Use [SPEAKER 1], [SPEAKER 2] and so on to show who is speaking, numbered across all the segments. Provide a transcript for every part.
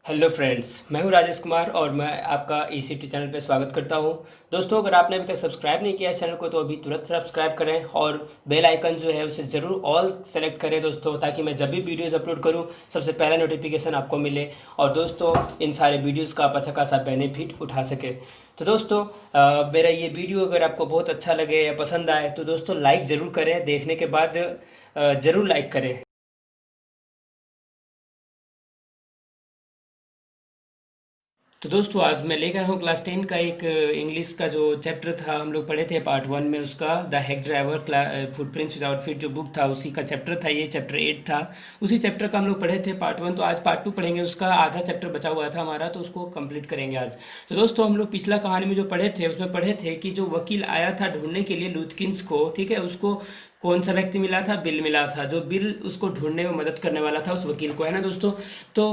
[SPEAKER 1] Hello friends, मैं हूं राजेश कुमार और मैं आपका ईसीटी चैनल पर स्वागत करता हूं। दोस्तों, अगर आपने अभी तक सब्सक्राइब नहीं किया इस चैनल को तो अभी तुरंत सब्सक्राइब करें और बेल आइकन जो है उसे ज़रूर ऑल सेलेक्ट करें दोस्तों, ताकि मैं जब भी वीडियोज़ अपलोड करूं सबसे पहला नोटिफिकेशन आपको मिले और दोस्तों इन सारे वीडियोज़ का आप अच्छा खासा बेनिफिट उठा सके। तो दोस्तों, मेरा ये वीडियो अगर आपको बहुत अच्छा लगे या पसंद आए तो दोस्तों लाइक ज़रूर करें, देखने के बाद ज़रूर लाइक करें। तो दोस्तों, आज मैं लेकर आया हूँ क्लास 10 का एक इंग्लिश का जो चैप्टर था, हम लोग पढ़े थे पार्ट 1 में उसका, the heck driver footprints without feet जो बुक था उसी का चैप्टर था, ये चैप्टर 8 था। उसी चैप्टर का हम लोग पढ़े थे पार्ट 1, तो आज पार्ट 2 पढ़ेंगे। उसका आधा चैप्टर बचा हुआ था हमारा, तो उसको कंप्लीट करेंगे आज। तो दोस्तों, हम लोग पिछला कहानी में जो पढ़े थे उसमें पढ़े थे कि जो वकील आया था ढूंढने के लिए लुथकिंस को, ठीक है, उसको कौन सा व्यक्ति मिला था? बिल मिला था। जो बिल उसको ढूंढने में मदद करने वाला था, उस वकील को, है ना दोस्तों। तो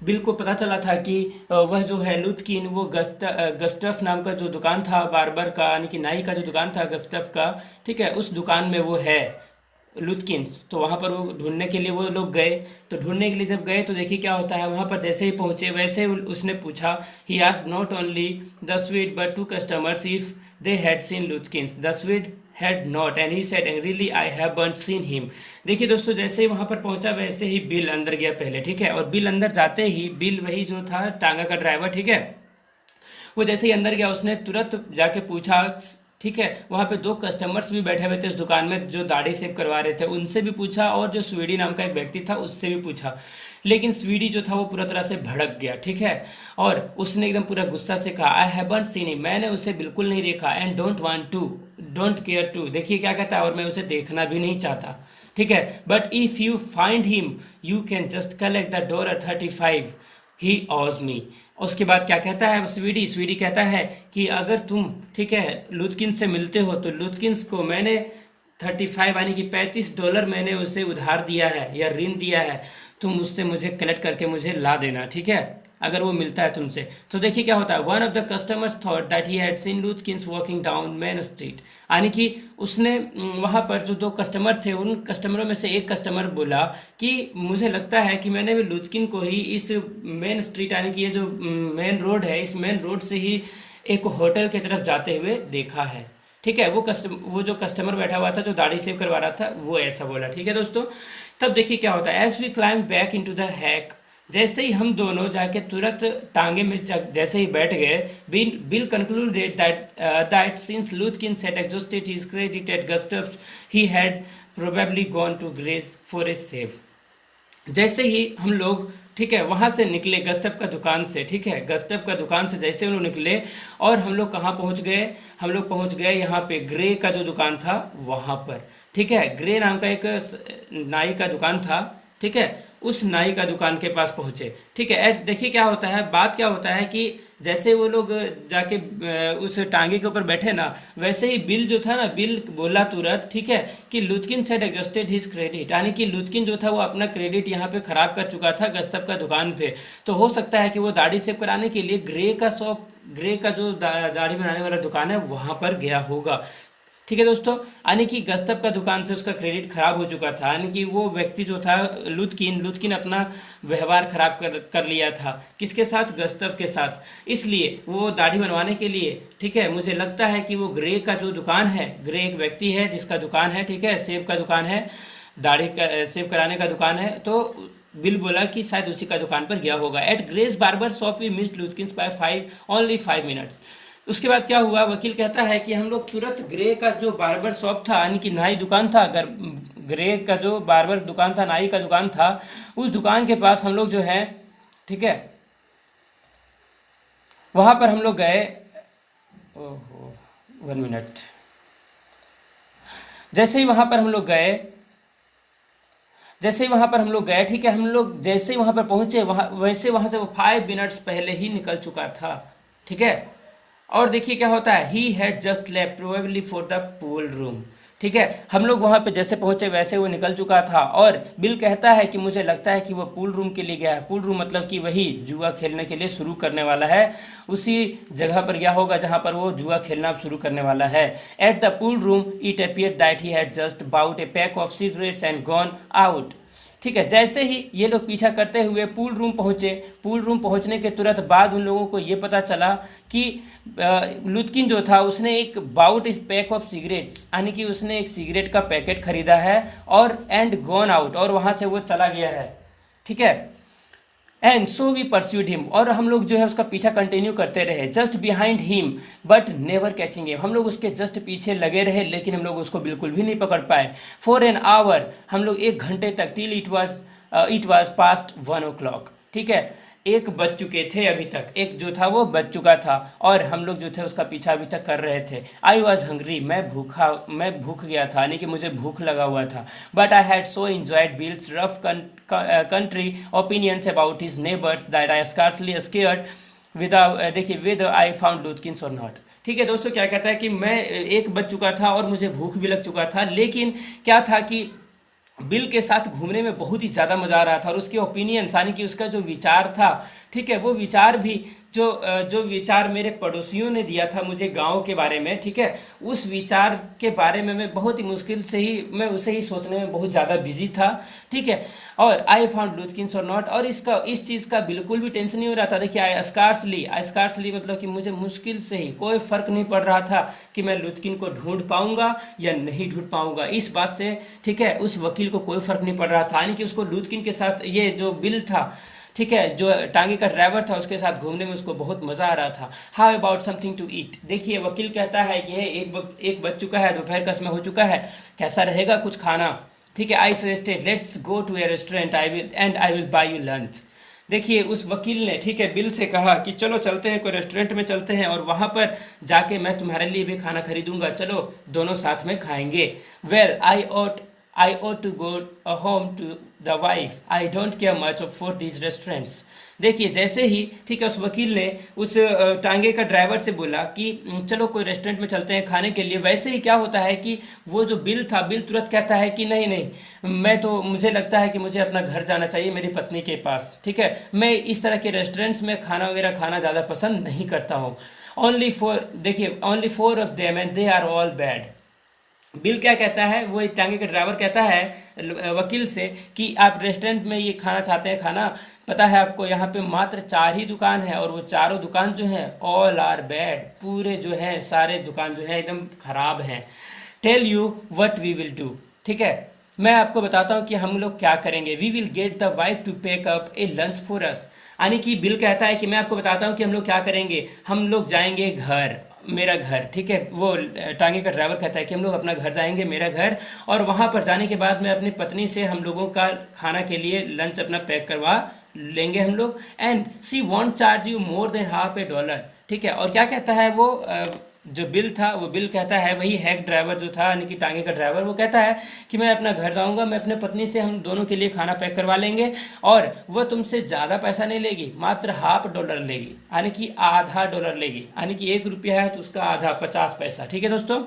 [SPEAKER 1] बिल को पता चला था कि वह जो है लुथकिन, वो गस्टफ नाम का जो दुकान था बार्बर का, यानी कि नाई का जो दुकान था गस्टफ का, ठीक है, उस दुकान में वो है लुथकिंस। तो वहाँ पर वो ढूंढने के लिए वो लोग गए। तो ढूंढने के लिए जब गए तो देखिए क्या होता है, वहाँ पर जैसे ही पहुँचे वैसे ही उसने पूछा, he asked not only the Swede but two customers if they had seen Lutkins. The Swede had not and he said angrily I haven't seen him. देखिए दोस्तों, जैसे ही वहाँ पर पहुँचा वैसे ही बिल अंदर गया पहले, ठीक है, और बिल अंदर जाते ही, बिल वही जो था टांगा का ड्राइवर, ठीक है, वो जैसे ही अंदर गया उसने तुरंत जाके पूछा, ठीक है, वहाँ पे दो कस्टमर्स भी बैठे हुए थे उस दुकान में जो दाढ़ी शेव करवा रहे थे, उनसे भी पूछा और जो स्वीडी नाम का एक व्यक्ति था उससे भी पूछा। लेकिन स्वीडी जो था वो पूरा तरह से भड़क गया, ठीक है, और उसने एकदम पूरा गुस्सा से कहा, आई हैवंट सीन हिम, मैंने उसे बिल्कुल नहीं देखा, and don't want to, don't care to. देखिए क्या कहता है, और मैं उसे देखना भी नहीं चाहता, ठीक है, but if you find him you can just collect the dollar 35 ही ऑज मी। उसके बाद क्या कहता है स्वीडी, स्वीडी कहता है कि अगर तुम, ठीक है, लुथकिंस से मिलते हो तो लुथकिंस को मैंने 35 यानी कि $35 मैंने उसे उधार दिया है या ऋण दिया है, तुम उससे मुझे कलेक्ट करके मुझे ला देना, ठीक है, अगर वो मिलता है तुमसे। तो देखिए क्या होता है, one of the customers thought that he had seen Lutkins walking down Main Street, यानी कि उसने वहाँ पर जो दो कस्टमर थे उन कस्टमरों में से एक कस्टमर बोला कि मुझे लगता है कि मैंने भी लुथकिन को ही इस मेन स्ट्रीट, यानी कि ये जो मेन रोड है, इस मेन रोड से ही एक होटल की तरफ जाते हुए देखा है, ठीक है। वो जो कस्टमर बैठा हुआ था जो दाढ़ी सेव करवा रहा था वो ऐसा बोला, ठीक है दोस्तों। तब देखिए क्या होता है, as we climb back into the hack, जैसे ही हम दोनों जाके तुरंत टांगे में जैसे ही बैठ गए, Bill concluded that since Lutkin set exhausted his credit at Gustaf's he had probably gone to Gray's for a shave. जैसे ही हम लोग, ठीक है, वहाँ से निकले गस्टप का दुकान से, ठीक है, गस्टप का दुकान से जैसे हम लोग निकले और हम लोग कहाँ पहुँच गए, हम लोग पहुँच गए यहाँ पे ग्रे का जो दुकान था वहाँ पर, ठीक है, ग्रे नाम का एक नाई का दुकान था, ठीक है, उस नाई का दुकान के पास पहुँचे, ठीक है। एट देखिए क्या होता है, बात क्या होता है कि जैसे वो लोग जाके उस टांगे के ऊपर बैठे ना, वैसे ही बिल जो था ना, बिल बोला तुरंत, ठीक है, कि लुथकिन सेड एग्जॉस्टेड हिज क्रेडिट, यानी कि लुथकिन जो था वो अपना क्रेडिट यहाँ पे ख़राब कर चुका था गस्तब का दुकान पे। तो हो सकता है कि वो दाढ़ी सेव कराने के लिए ग्रे का जो दाढ़ी बनाने वाला दुकान है वहाँ पर गया होगा, ठीक है दोस्तों। यानी कि गस्तब का दुकान से उसका क्रेडिट खराब हो चुका था, यानी कि वो व्यक्ति जो था लुथकिन अपना व्यवहार खराब कर लिया था, किसके साथ? गस्तब के साथ। इसलिए वो दाढ़ी बनवाने के लिए, ठीक है, मुझे लगता है कि वो ग्रे का जो दुकान है, ग्रे एक व्यक्ति है जिसका दुकान है, ठीक है, सेब का दुकान है, दाढ़ी का सेव कराने का दुकान है, तो बिल बोला कि शायद उसी का दुकान पर गया होगा। At Gray's barber shop we missed Lutkins by only 5 minutes. उसके बाद क्या हुआ, वकील कहता है कि हम लोग तुरंत ग्रे का जो बार्बर शॉप था, यानी कि नाई दुकान था, अगर ग्रे का जो बार्बर दुकान था, नाई का दुकान था, उस दुकान के पास हम लोग जो है, ठीक है, वहाँ पर हम लोग गए। ओहो, 1 मिनट। जैसे ही वहाँ पर हम लोग गए, जैसे ही वहाँ पर हम लोग गए, ठीक है, हम लोग जैसे ही वहाँ पर पहुँचे, वहाँ से वो 5 मिनट्स पहले ही निकल चुका था, ठीक है। और देखिए क्या होता है, ही had just left probably for the pool room, ठीक है, हम लोग वहाँ पे जैसे पहुँचे वैसे वो निकल चुका था। और बिल कहता है कि मुझे लगता है कि वो पूल रूम के लिए गया है। पूल रूम मतलब कि वही जुआ खेलने के लिए शुरू करने वाला है, उसी जगह पर गया होगा जहाँ पर वो जुआ खेलना शुरू करने वाला है। At the pool room it appeared that he had just bought a pack of cigarettes and gone out. ठीक है। जैसे ही ये लोग पीछा करते हुए पूल रूम पहुंचे, पूल रूम पहुंचने के तुरंत बाद उन लोगों को ये पता चला कि लुत्किन जो था उसने एक बाउट इस पैक ऑफ सिगरेट्स, यानी कि उसने एक सिगरेट का पैकेट खरीदा है और एंड गॉन आउट, और वहाँ से वो चला गया है, ठीक है। And so we pursued him, और हम लोग जो है उसका पीछा कंटिन्यू करते रहे, just behind him but never catching him, हम लोग उसके जस्ट पीछे लगे रहे लेकिन हम लोग उसको बिल्कुल भी नहीं पकड़ पाए। फॉर एन आवर, हम लोग 1 घंटे तक, till it was past 1 o'clock, ठीक है। एक बज चुके थे अभी तक, एक जो था वो बज चुका था और हम लोग जो थे उसका पीछा अभी तक कर रहे थे। आई वॉज हंग्री, मैं भूख गया था, यानी कि मुझे भूख लगा हुआ था। But I had so enjoyed bills rough country opinions about his neighbours that I scarcely scared देखिए विद आई फाउंड लुत्किंस और नॉट। ठीक है दोस्तों, क्या कहता है कि मैं एक बज चुका था और मुझे भूख भी लग चुका था, लेकिन क्या था कि बिल के साथ घूमने में बहुत ही ज़्यादा मज़ा आ रहा था और उसके ओपिनियंस, यानी कि उसका जो विचार था, ठीक है, वो विचार भी जो विचार मेरे पड़ोसियों ने दिया था मुझे गांव के बारे में, ठीक है, उस विचार के बारे में मैं बहुत ही मुश्किल से ही मैं उसे ही सोचने में बहुत ज़्यादा बिजी था, ठीक है। और आई फाउंड लुत्किंस और नॉट, और इस चीज़ का बिल्कुल भी टेंशन नहीं हो रहा था। देखिए आई स्कार्सली मतलब कि मुझे मुश्किल से ही, कोई फ़र्क नहीं पड़ रहा था कि मैं लुत्किन को ढूंढ पाऊंगा या नहीं ढूंढ पाऊंगा, इस बात से, ठीक है, उस वकील को कोई फ़र्क नहीं पड़ रहा था। यानी कि उसको लुत्किन के साथ, ये जो बिल था, ठीक है, जो टांगे का ड्राइवर था, उसके साथ घूमने में उसको बहुत मज़ा आ रहा था। How about something to eat, देखिए वकील कहता है कि एक बज चुका है, दोपहर का समय हो चुका है, कैसा रहेगा कुछ खाना, ठीक है। I suggested let's go to a restaurant I will buy you lunch. देखिए उस वकील ने, ठीक है, बिल से कहा कि चलो चलते हैं, कोई रेस्टोरेंट में चलते हैं और वहाँ पर जाके मैं तुम्हारे लिए भी खाना खरीदूंगा, चलो दोनों साथ में खाएंगे। Well I ought to go home to the wife. I don't care much for these restaurants. देखिए जैसे ही, ठीक है, उस वकील ने उस टांगे का ड्राइवर से बोला कि चलो कोई रेस्टोरेंट में चलते हैं खाने के लिए, वैसे ही क्या होता है कि वो जो बिल था, बिल तुरंत कहता है कि नहीं नहीं, मुझे लगता है कि मुझे अपना घर जाना चाहिए मेरी पत्नी के पास, ठीक है, मैं इस तरह के रेस्टोरेंट्स में खाना वगैरह खाना ज़्यादा पसंद नहीं करता हूँ। Only four of them and they are all bad. Bill क्या कहता है, वो एक टांगे का ड्राइवर कहता है वकील से कि आप रेस्टोरेंट में ये खाना चाहते हैं, खाना पता है आपको, यहाँ पे मात्र 4 ही दुकान है और वो चारों दुकान जो हैं ऑल आर बैड, पूरे जो हैं सारे दुकान जो हैं एकदम ख़राब हैं। Tell you what we will do, ठीक है, मैं आपको बताता हूँ कि हम लोग क्या करेंगे। We will get the wife to pack up a lunch for us, यानी कि बिल कहता है कि मैं आपको बताता हूँ कि हम लोग क्या करेंगे, हम लोग जाएंगे घर, मेरा घर, ठीक है, वो टांगे का ड्राइवर कहता है कि हम लोग अपना घर जाएंगे, मेरा घर, और वहाँ पर जाने के बाद मैं अपनी पत्नी से हम लोगों का खाना के लिए लंच अपना पैक करवा लेंगे हम लोग, and she won't charge you more than $50, ठीक है। और क्या कहता है वो जो बिल था, वो बिल कहता है, वही हैक ड्राइवर जो था, यानी कि टांगे का ड्राइवर, वो कहता है कि मैं अपना घर जाऊंगा, मैं अपने पत्नी से हम दोनों के लिए खाना पैक करवा लेंगे और वह तुमसे ज़्यादा पैसा नहीं लेगी, मात्र $50 लेगी, यानी कि $0.50 लेगी, यानी कि ₹1 है तो उसका आधा 50 पैसा, ठीक है दोस्तों।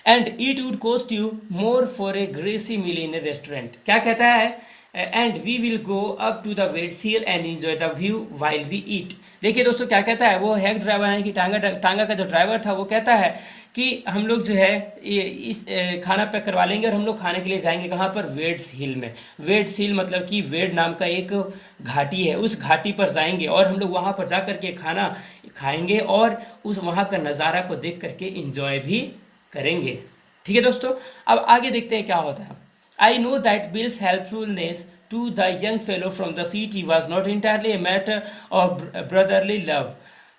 [SPEAKER 1] And it would cost you more for a greasy meal in a restaurant, क्या कहता है, and we will go up to the Waits hill and enjoy the view while we eat. देखिए दोस्तों क्या कहता है, वो हैक ड्राइवर यानी कि टांगा का जो ड्राइवर था, वो कहता है कि हम लोग जो है ये इस खाना पैक करवा लेंगे और हम लोग खाने के लिए जाएंगे कहाँ पर, वेड्स हिल में। वेड्स हिल मतलब कि वेड नाम का एक घाटी है, उस घाटी पर जाएंगे और हम लोग वहाँ पर जा करके खाना खाएंगे और उस वहाँ का नज़ारा को देख करके इंजॉय भी करेंगे, ठीक है दोस्तों। अब आगे देखते हैं क्या होता है। I know that Bill's helpfulness to the young fellow from the city was not entirely a matter of brotherly love.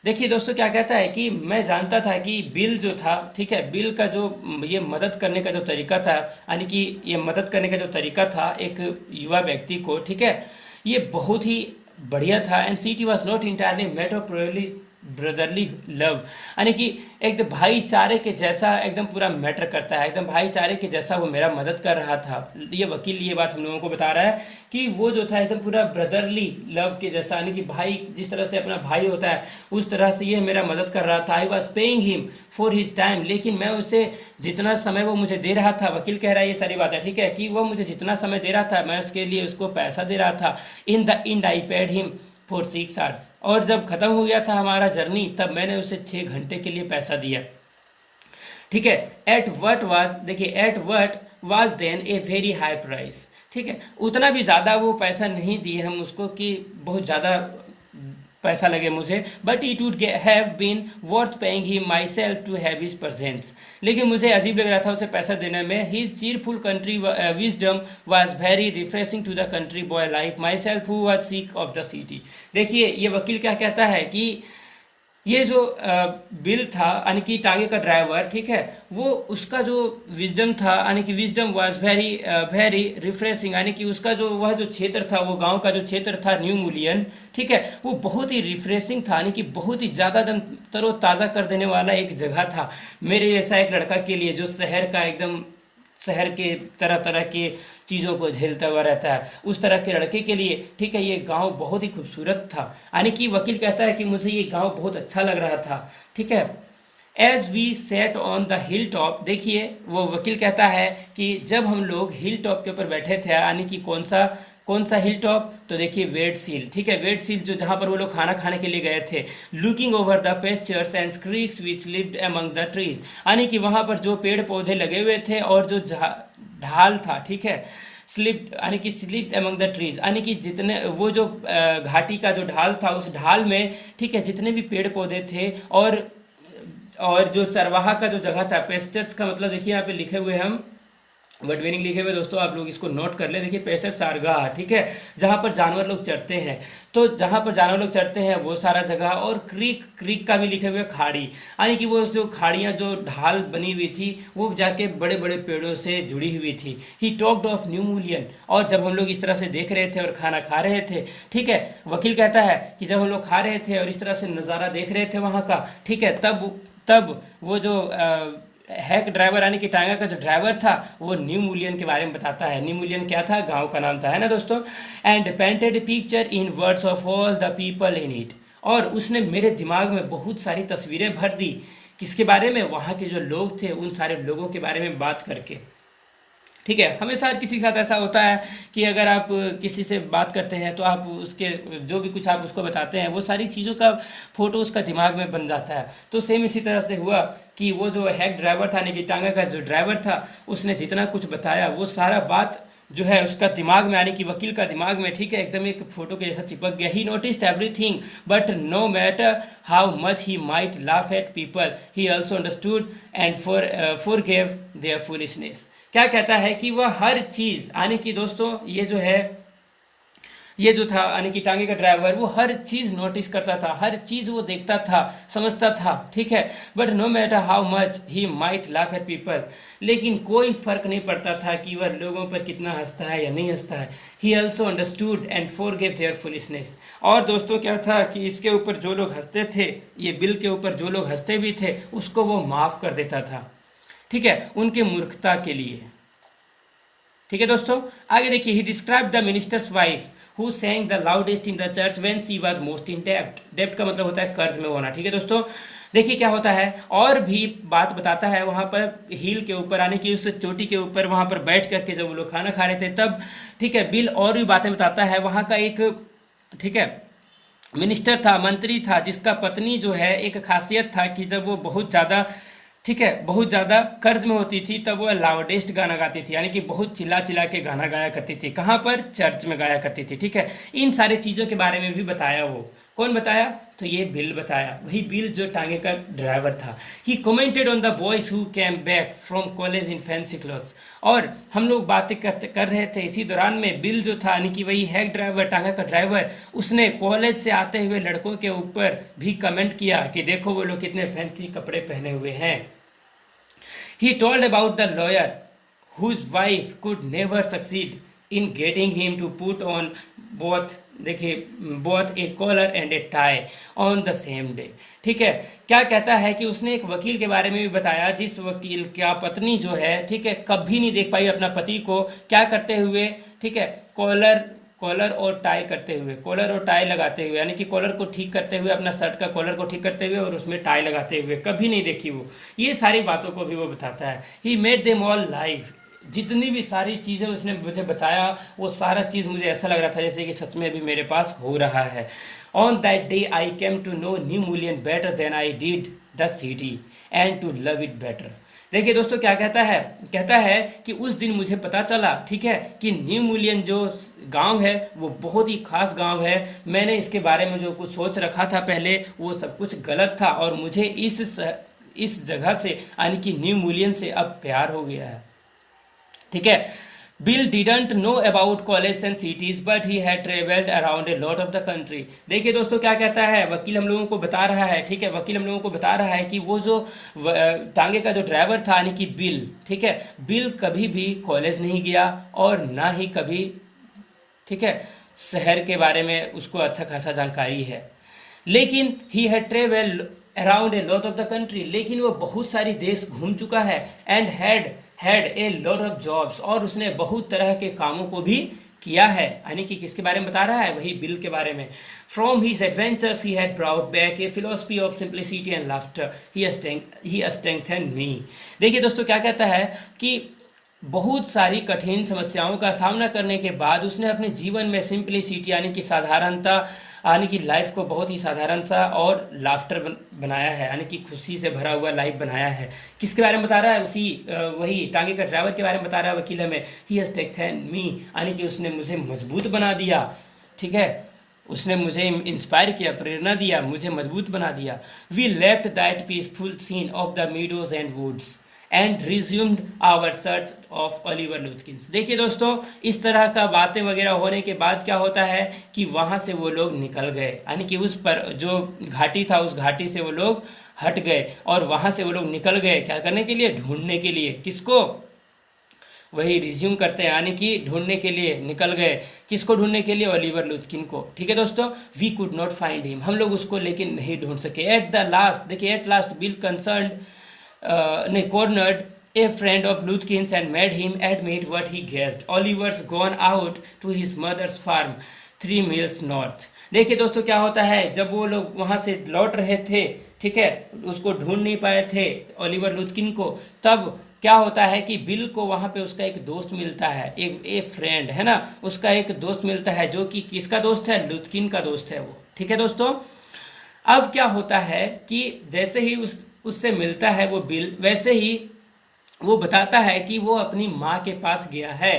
[SPEAKER 1] देखिए दोस्तों क्या कहता है कि मैं जानता था कि बिल जो था, ठीक है, बिल का जो ये मदद करने का जो तरीका था, यानी कि ये मदद करने का जो तरीका था एक युवा व्यक्ति को, ठीक है, ये बहुत ही बढ़िया था। And city was not entirely matter of brotherly love, यानी कि एकदम भाईचारे के जैसा एकदम पूरा मैटर करता है, एकदम भाईचारे के जैसा वो मेरा मदद कर रहा था। ये वकील ये बात हम लोगों को बता रहा है कि वो जो था एकदम पूरा ब्रदरली लव के जैसा, यानी कि भाई जिस तरह से अपना भाई होता है उस तरह से ये मेरा मदद कर रहा था। I was paying him for his time, लेकिन मैं उसे जितना समय वो मुझे दे रहा था, वकील कह रहा है ये सारी बातें, ठीक है, कि वो मुझे जितना समय दे रहा था मैं उसके लिए उसको पैसा दे रहा था। In the end I paid him for 6 hours, और जब ख़त्म हो गया था हमारा जर्नी तब मैंने उसे 6 घंटे के लिए पैसा दिया, ठीक है। एट वट वाज, देखिए at what was then a very high price, ठीक है, उतना भी ज़्यादा वो पैसा नहीं दिए हम उसको कि बहुत ज़्यादा पैसा लगे मुझे, but it would have been worth paying he myself to have his presence. लेकिन मुझे अजीब लग रहा था उसे पैसा देने में। His cheerful country wisdom was very refreshing to the country boy like myself who was sick of the city. देखिए ये वकील क्या कहता है कि ये जो बिल था यानी कि टांगे का ड्राइवर, ठीक है, वो उसका जो विजडम था यानी कि wisdom was very very refreshing, यानी कि उसका जो वह जो क्षेत्र था, वो गांव का जो क्षेत्र था न्यू मुलियन, ठीक है, वो बहुत ही रिफ्रेशिंग था, यानी कि बहुत ही ज़्यादा एकदम तरोताज़ा कर देने वाला एक जगह था मेरे जैसा एक लड़का के लिए जो शहर का एकदम शहर के तरह तरह के चीज़ों को झेलता हुआ रहता है, उस तरह के लड़के के लिए, ठीक है, ये गांव बहुत ही खूबसूरत था। यानी कि वकील कहता है कि मुझे ये गांव बहुत अच्छा लग रहा था, ठीक है। As we sat on the hill top, देखिए वो वकील कहता है कि जब हम लोग हिल टॉप के ऊपर बैठे थे, यानी कि कौन सा हिल टॉप, तो देखिए वेट सील, ठीक है, वेट सील जो जहाँ पर वो लोग खाना खाने के लिए गए थे। Looking over the pastures and creeks which lived among the trees, यानी कि वहाँ पर जो पेड़ पौधे लगे हुए थे और जो ढाल था, ठीक है, स्लिप यानी कि स्लिप एमंग द ट्रीज, यानी कि जितने वो जो घाटी का जो ढाल था, उस ढाल में, ठीक है, जितने भी पेड़ पौधे थे और जो चरवाहा का जो जगह था, पेस्चर्स का मतलब देखिए यहाँ पे लिखे हुए हम वर्ड मीनिंग लिखे हुए दोस्तों, आप लोग इसको नोट कर ले। देखिए पेस्चर चारगाह, ठीक है, जहाँ पर जानवर लोग चरते हैं, तो जहाँ पर जानवर लोग चरते हैं वो सारा जगह। और क्रीक का भी लिखे हुए खाड़ी, यानी कि वो जो खाड़ियाँ जो ढाल बनी हुई थी वो जाके बड़े बड़े पेड़ों से जुड़ी हुई थी। ही टॉक्ड ऑफ न्यू मुलियन, और जब हम लोग इस तरह से देख रहे थे और खाना खा रहे थे, ठीक है, वकील कहता है कि जब हम लोग खा रहे थे और इस तरह से नज़ारा देख रहे थे वहाँ का, ठीक है, तब वो जो हैक ड्राइवर यानी कि टांगा का जो ड्राइवर था वो न्यू मुलियन के बारे में बताता है। न्यू मुलियन क्या था, गांव का नाम था, है ना दोस्तों। And painted picture in words of all the people in it, और उसने मेरे दिमाग में बहुत सारी तस्वीरें भर दी। किसके बारे में, वहाँ के जो लोग थे उन सारे लोगों के बारे में बात करके, ठीक है। हमेशा हर किसी के साथ ऐसा होता है कि अगर आप किसी से बात करते हैं तो आप उसके जो भी कुछ आप उसको बताते हैं वो सारी चीज़ों का फोटो उसका दिमाग में बन जाता है। तो सेम इसी तरह से हुआ कि वो जो हैक ड्राइवर था यानी कि टांगा का जो ड्राइवर था, उसने जितना कुछ बताया वो सारा बात जो है उसका दिमाग में, यानी कि वकील का दिमाग में, ठीक है, एकदम एक फोटो के जैसा चिपक गया। He noticed everything but no matter how much he might laugh at people he also understood and forgave their foolishness. क्या कहता है कि वह हर चीज़, यानी कि दोस्तों ये जो है, ये जो था यानी कि टांगे का ड्राइवर, वो हर चीज़ नोटिस करता था, हर चीज़ वो देखता था, समझता था, ठीक है। But no matter how much he might laugh at people, लेकिन कोई फर्क नहीं पड़ता था कि वह लोगों पर कितना हंसता है या नहीं हंसता है। He also understood and forgive their foolishness. और दोस्तों क्या था कि इसके ऊपर जो लोग हंसते थे, ये बिल के ऊपर जो लोग हंसते भी थे, उसको वो माफ़ कर देता था, ठीक है, उनके मूर्खता के लिए। ठीक है दोस्तों, आगे देखिए। ही describe the ministers wife who saying the loudest in the church when she was most in डेब्ट। डेब्ट का मतलब होता है कर्ज में होना, ठीक है दोस्तों। देखिए क्या होता है, और भी बात बताता है वहाँ पर हिल के ऊपर, यानी कि उस चोटी के ऊपर वहाँ पर बैठ करके जब वो लोग खाना खा रहे थे तब, ठीक है, बिल और भी बातें बताता है। वहाँ का एक, ठीक है, मिनिस्टर था, मंत्री था, जिसका पत्नी जो है, एक खासियत था कि जब वो बहुत ज़्यादा, ठीक है, बहुत ज़्यादा कर्ज में होती थी तब वो लाउडेस्ट गाना गाती थी, यानी कि बहुत चिल्ला चिल्ला के गाना गाया करती थी। कहाँ पर, चर्च में गाया करती थी, ठीक है। इन सारी चीज़ों के बारे में भी बताया। वो कौन बताया, तो ये बिल बताया, वही बिल जो टांगे का ड्राइवर था। He commented on the boys who came back from college in fancy clothes. और हम लोग बातें कर रहे थे, इसी दौरान में बिल जो था, यानी कि वही हैक ड्राइवर, टांगा का ड्राइवर, उसने कॉलेज से आते हुए लड़कों के ऊपर भी कमेंट किया कि देखो वो लोग कितने फैंसी कपड़े पहने हुए हैं। He told about the lawyer whose wife could never succeed in getting him to put on both, देखिए, both a collar and a tie on the same day। ठीक है, क्या कहता है कि उसने एक वकील के बारे में भी बताया, जिस वकील का पत्नी जो है, ठीक है, कभी नहीं देख पाई अपना पति को क्या करते हुए, ठीक है, कॉलर कॉलर और टाई करते हुए, कॉलर और टाई लगाते हुए, यानी कि कॉलर को ठीक करते हुए, अपना शर्ट का कॉलर को ठीक करते हुए और उसमें टाई लगाते हुए कभी नहीं देखी वो। ये सारी बातों को भी वो बताता है। He made them all live, जितनी भी सारी चीज़ें उसने मुझे बताया वो सारा चीज़ मुझे ऐसा लग रहा था जैसे कि सच में अभी मेरे पास हो रहा है। On that day I came to know New Mullion better than I did the city and to love it better. देखिए दोस्तों क्या कहता है कि उस दिन मुझे पता चला, ठीक है, कि न्यू मूलियन जो गांव है वो बहुत ही खास गांव है। मैंने इसके बारे में जो कुछ सोच रखा था पहले वो सब कुछ गलत था, और मुझे इस जगह से यानी कि न्यू मूलियन से अब प्यार हो गया है, ठीक है। Bill didn't know about college and cities but he had travelled around a lot of the country. देखिए दोस्तों क्या कहता है, वकील हम लोगों को बता रहा है, ठीक है, वकील हम लोगों को बता रहा है कि वो जो टांगे का जो ड्राइवर था यानी कि बिल, ठीक है, बिल कभी भी कॉलेज नहीं गया और ना ही कभी, ठीक है, शहर के बारे में उसको अच्छा खासा जानकारी है। लेकिन he had travel around a lot of the country, लेकिन वो बहुत सारी देश घूम चुका है। And had had a lot of jobs, और उसने बहुत तरह के कामों को भी किया है। यानी कि किसके बारे में बता रहा है, वही बिल के बारे में। From his adventures he had brought back a philosophy of simplicity and laughter he strengthened me. देखिए दोस्तों क्या कहता है कि बहुत सारी कठिन समस्याओं का सामना करने के बाद उसने अपने जीवन में सिंप्लिसिटी यानी कि साधारणता, यानी कि लाइफ को बहुत ही साधारण सा और लाफ्टर बनाया है, यानी कि खुशी से भरा हुआ लाइफ बनाया है। किसके बारे में बता रहा है, उसी वही टांगे का ड्राइवर के बारे में बता रहा है वकील हमें। ही हैज टेकन मी, यानी कि उसने मुझे मजबूत बना दिया, ठीक है, उसने मुझे इंस्पायर किया, प्रेरणा दिया, मुझे मजबूत बना दिया। We left that peaceful scene of the meadows and woods and resumed our search of Oliver Lutkins. देखिए दोस्तों इस तरह का बातें वगैरह होने के बाद क्या होता है कि वहाँ से वो लोग निकल गए, यानी कि उस पर जो घाटी था उस घाटी से वो लोग हट गए, और वहाँ से वो लोग निकल गए क्या करने के लिए, ढूंढने के लिए। किसको, वही रिज्यूम करते हैं, यानी कि ढूंढने के लिए निकल गए। किसको ढूंढने के लिए, ओलिवर लुथकिन को, ठीक है दोस्तों। We could not find him, हम लोग उसको लेकिन नहीं ढूंढ सके। एट द लास्ट, देखिए एट लास्ट बिल कंसर्न ने cornered a friend of Luthkin's and made him admit what he guessed. Oliver's gone out to his mother's farm 3 miles north. देखिए दोस्तों क्या होता है, जब वो लोग वहाँ से लौट रहे थे, ठीक है, उसको ढूंढ नहीं पाए थे ओलिवर लुथकिन को, तब क्या होता है कि बिल को वहाँ पे उसका एक दोस्त मिलता है, एक फ्रेंड है ना, उसका एक दोस्त मिलता है जो कि किसका दोस्त है, लुथकिन का दोस्त है वो, ठीक है दोस्तों। अब क्या होता है कि जैसे ही उससे मिलता है वो बिल, वैसे ही वो बताता है कि वो अपनी माँ के पास गया है,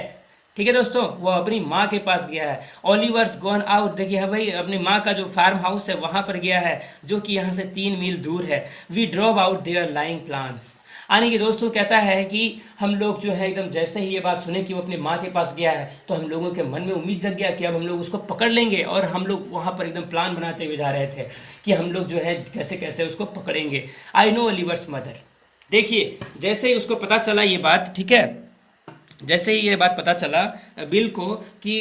[SPEAKER 1] ठीक है दोस्तों, वो अपनी माँ के पास गया है। ओलिवर्स गॉन आउट, देखिए है भाई, अपनी माँ का जो फार्म हाउस है वहाँ पर गया है, जो कि यहाँ से 3 मील दूर है। We drop out their lying plans, यानी कि दोस्तों कहता है कि हम लोग जो है एकदम जैसे ही ये बात सुने कि वो अपनी माँ के पास गया है, तो हम लोगों के मन में उम्मीद जग गया कि अब हम लोग उसको पकड़ लेंगे, और हम लोग वहाँ पर एकदम प्लान बनाते हुए जा रहे थे कि हम लोग जो है कैसे कैसे उसको पकड़ेंगे। I know Oliver's mother. देखिए जैसे ही उसको पता चला ये बात, ठीक है, जैसे ही ये बात पता चला बिल को कि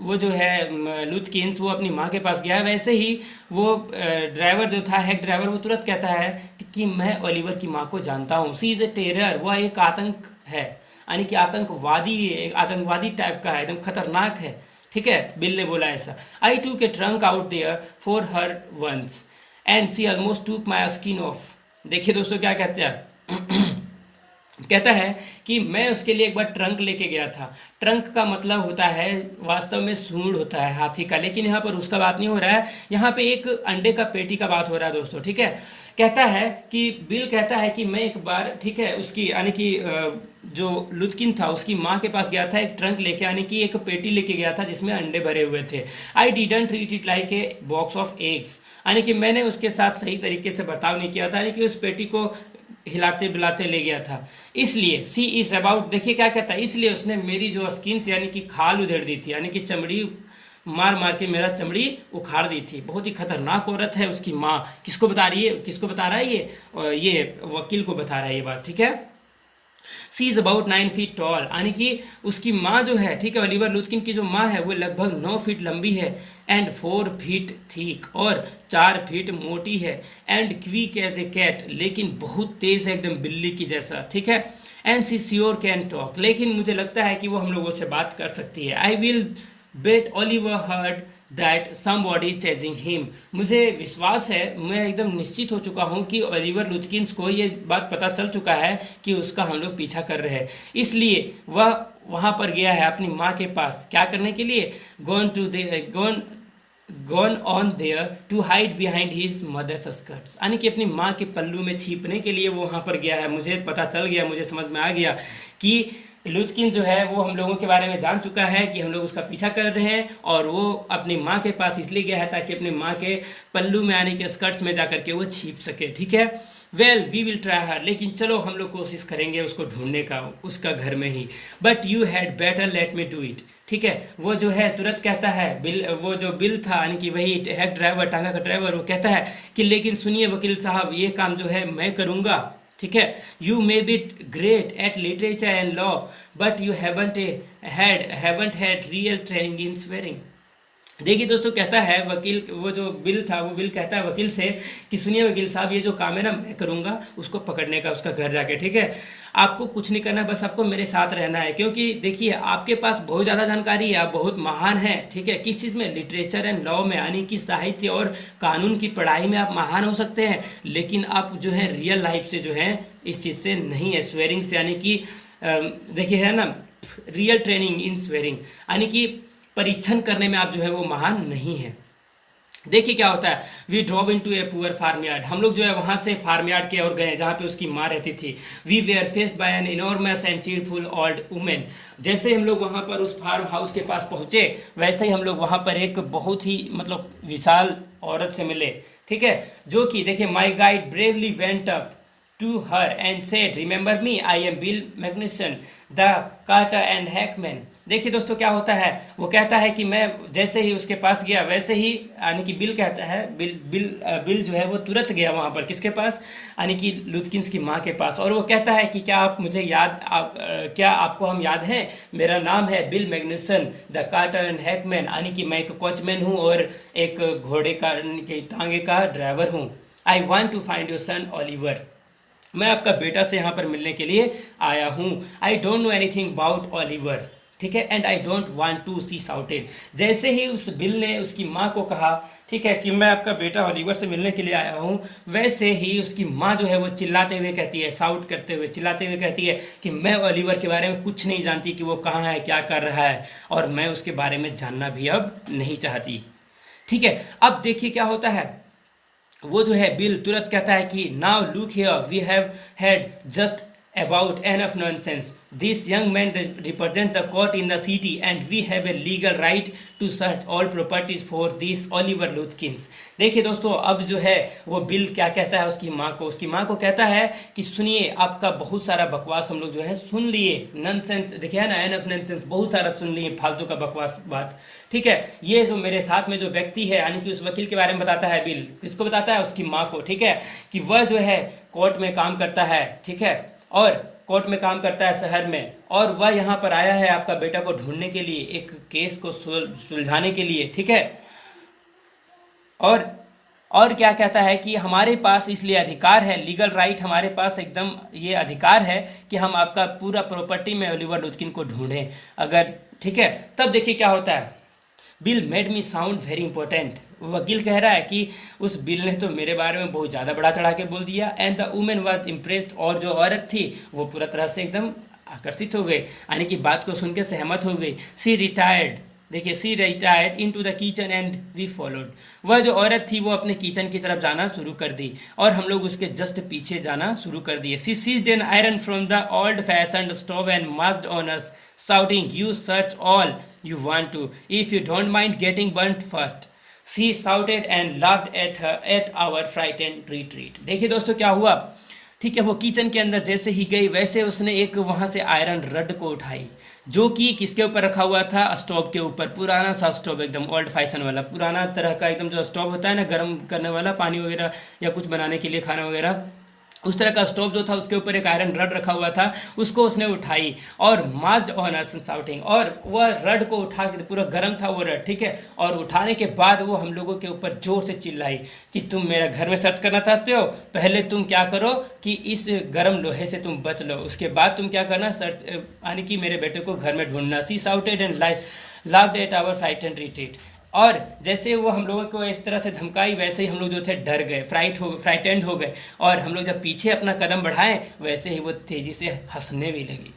[SPEAKER 1] वो जो है लुथकिंस वो अपनी माँ के पास गया है, वैसे ही वो ड्राइवर जो था, हेड ड्राइवर, वो तुरंत कहता है कि मैं ओलिवर की माँ को जानता हूँ। सी इज़ ए टेरर, वह एक आतंक है, यानी कि आतंकवादी टाइप का है, एकदम खतरनाक है, ठीक है, बिल ने बोला ऐसा। I took a trunk out there for her once and she almost took my skin of. देखिए दोस्तों क्या कहते हैं कहता है कि मैं उसके लिए एक बार ट्रंक लेके गया था। ट्रंक का मतलब होता है वास्तव में सूंड होता है हाथी का, लेकिन यहाँ पर उसका बात नहीं हो रहा है, यहाँ पे एक अंडे का पेटी का बात हो रहा है दोस्तों, ठीक है। कहता है कि बिल कहता है कि मैं एक बार, ठीक है, उसकी यानी कि जो लुथकिन था उसकी माँ के पास गया था एक ट्रंक लेके, यानी कि एक पेटी लेके गया था जिसमें अंडे भरे हुए थे। I didn't treat it like a box of eggs, यानी कि मैंने उसके साथ सही तरीके से बर्ताव नहीं किया था, यानी कि उस पेटी को हिलाते बिलाते ले गया था। इसलिए सी इज अबाउट, देखिए क्या कहता है, इसलिए उसने मेरी जो स्किन थी यानी कि खाल उधेड़ दी थी, यानी कि चमड़ी मार मार के मेरा चमड़ी उखाड़ दी थी। बहुत ही खतरनाक औरत है उसकी माँ। किसको बता रही है, किसको बता रहा है ये वकील को बता रहा है ये बात, ठीक है। सी इज़ अबाउट 9 फीट टॉल, यानी कि उसकी माँ जो है, ठीक है, ओलिवर लुथकिन की जो माँ है वो लगभग 9 फीट लंबी है, एंड 4 फीट थिक, और 4 फीट मोटी है, and quick as a cat, लेकिन बहुत तेज़ है एकदम बिल्ली की जैसा, ठीक है। And she sure can talk, लेकिन मुझे लगता है कि वो हम लोगों से बात कर सकती है। I will bet Oliver heard that somebody is chasing him, मुझे विश्वास है, मैं एकदम निश्चित हो चुका हूँ कि ओलिवर लुथकिंस को ये बात पता चल चुका है कि उसका हम लोग पीछा कर रहे हैं, इसलिए वह वहाँ पर गया है अपनी माँ के पास क्या करने के लिए, gone gone on there to hide behind his mother's skirts, यानी कि अपनी माँ के पल्लू में छिपने के लिए वो वहाँ पर गया है। मुझे पता चल गया, मुझे समझ में आ गया कि लुथकिन जो है वो हम लोगों के बारे में जान चुका है कि हम लोग उसका पीछा कर रहे हैं, और वो अपनी माँ के पास इसलिए गया है ताकि अपनी माँ के पल्लू में यानी कि स्कर्ट्स में जा करके वो छिप सके। ठीक है, well we will try hard, लेकिन चलो हम लोग कोशिश करेंगे उसको ढूंढने का, उसका घर में ही। But you had better let me do it. ठीक है, वो जो है तुरंत कहता है, बिल, वो जो बिल था यानी कि वही हेड ड्राइवर, टांगा का ड्राइवर, वो कहता है कि लेकिन सुनिए वकील साहब, ये काम जो है मैं करूँगा। ठीक है, you may be great at literature and law, but you haven't had real training in swearing. देखिए दोस्तों, कहता है वकील, वो जो बिल था, वो बिल कहता है वकील से कि सुनिए वकील साहब, ये जो काम है ना मैं करूँगा उसको पकड़ने का, उसका घर जाके। ठीक है, आपको कुछ नहीं करना, बस आपको मेरे साथ रहना है, क्योंकि देखिए आपके पास बहुत ज़्यादा जानकारी है, आप बहुत महान हैं। ठीक है, किस चीज़ में? लिटरेचर एंड लॉ में, यानी कि साहित्य और कानून की पढ़ाई में आप महान हो सकते हैं, लेकिन आप जो है रियल लाइफ से जो है इस चीज़ से नहीं है, स्वेरिंग से, यानी कि देखिए है ना, रियल ट्रेनिंग इन स्वेरिंग, यानी कि परीक्षण करने में आप जो है वो महान नहीं है। देखिए क्या होता है, we drove into a poor farm yard, हम लोग जो है वहाँ से फार्म यार्ड की ओर गए जहाँ पे उसकी माँ रहती थी। We were faced by an enormous and cheerful old woman, जैसे हम लोग वहाँ पर उस फार्म हाउस के पास पहुँचे, वैसे ही हम लोग वहाँ पर एक बहुत ही मतलब विशाल औरत से मिले। ठीक है, जो कि देखिए, माई guide bravely went up to her and said, remember me, I am Bill Magnuson, the Carter and Hackman। देखिए दोस्तों क्या होता है, वो कहता है कि मैं जैसे ही उसके पास गया वैसे ही, यानी कि बिल कहता है, बिल जो है वो तुरंत गया वहाँ पर, किसके पास? यानी कि लुथकिंस की माँ के पास, और वो कहता है कि क्या आप मुझे क्या आपको हम याद हैं? मेरा नाम है Bill Magnuson the carter and hackman, यानी कि मैं एक कोचमैन हूँ और एक घोड़े का टांगे का ड्राइवर हूँ। I want to find your son Oliver, मैं आपका बेटा से यहाँ पर मिलने के लिए आया हूँ। I don't know anything about Oliver. ठीक है, and I don't want to she shouted, जैसे ही उस बिल ने उसकी माँ को कहा, ठीक है, कि मैं आपका बेटा ऑलिवर से मिलने के लिए आया हूँ, वैसे ही उसकी माँ जो है वो चिल्लाते हुए कहती है, साउट करते हुए, चिल्लाते हुए कहती है कि मैं ऑलिवर के बारे में कुछ नहीं जानती, कि वो कहाँ है, क्या कर रहा है, और मैं उसके बारे में जानना भी अब नहीं चाहती। ठीक है, अब देखिए क्या होता है, वो जो है बिल तुरंत कहता है कि now look here, we have had just about enough nonsense, this young man represent the court in the city and we have a legal right to search all properties for this Oliver Lutkins. देखिए दोस्तों, अब जो है वो bill क्या कहता है उसकी माँ को कहता है कि सुनिए, आपका बहुत सारा बकवास हम लोग जो है सुन लिए, नॉनसेंस, देखिए है ना, एनफ नॉनसेंस, बहुत सारा सुन लिए फालतू का बकवास बात। ठीक है, ये जो मेरे साथ में जो व्यक्ति है, यानी कि उस वकील के बारे में बताता है बिल, किसको बताता है? उसकी माँ को। ठीक है, कि वह जो है कोर्ट में काम करता है, ठीक है, और कोर्ट में काम करता है शहर में, और वह यहाँ पर आया है आपका बेटा को ढूंढने के लिए, एक केस को सुलझाने के लिए। ठीक है, और और क्या कहता है कि हमारे पास इसलिए अधिकार है, लीगल राइट, हमारे पास एकदम ये अधिकार है कि हम आपका पूरा प्रॉपर्टी में ओलिवर लुथकिन को ढूंढें अगर। ठीक है, तब देखिए क्या होता है, bill made me sound very important, वकील कह रहा है कि उस बिल ने तो मेरे बारे में बहुत ज़्यादा बढ़ा चढ़ा के बोल दिया। And the women was impressed, और जो औरत थी वो पूरा तरह से एकदम आकर्षित हो गई, यानी कि बात को सुन के सहमत हो गई। सी रिटायर्ड, देखिए, she retired into the kitchen and we followed, वह जो औरत थी वो अपने किचन की तरफ जाना शुरू कर दी, और हम लोग उसके जस्ट पीछे जाना शुरू कर दिए। She seized an iron from the old fashioned stove and massed on us, shouting, you search all you want to, if you don't mind getting burnt first. She shouted and laughed at our frightened retreat। देखिए दोस्तों क्या हुआ, ठीक है, वो kitchen के अंदर जैसे ही गई वैसे उसने एक वहाँ से आयरन रड को उठाई, जो कि किसके ऊपर रखा हुआ था? स्टोव के ऊपर, पुराना सा स्टोव, एकदम ओल्ड फैशन वाला, पुराना तरह का एकदम जो स्टोव होता है ना गर्म करने वाला, पानी वगैरह या कुछ बनाने के लिए, खाना वगैरह, उस तरह का स्टोव जो था उसके ऊपर एक आयरन रड रखा हुआ था, उसको उसने उठाई और मास्ड ऑन अस शाउटिंग, और वह रड को उठा के, पूरा गर्म था वो रड, ठीक है, और उठाने के बाद वो हम लोगों के ऊपर जोर से चिल्लाई कि तुम मेरा घर में सर्च करना चाहते हो, पहले तुम क्या करो कि इस गर्म लोहे से तुम बच लो, उसके बाद तुम क्या करना, सर्च, यानी कि मेरे बेटे को घर में ढूंढना। She shouted and laughed at our frightened retreat, और जैसे वो हम लोगों को इस तरह से धमकाई वैसे ही हम लोग जो थे डर गए, फ्राइटेंड हो गए, और हम लोग जब पीछे अपना कदम बढ़ाएं वैसे ही वो तेज़ी से हंसने भी लगी।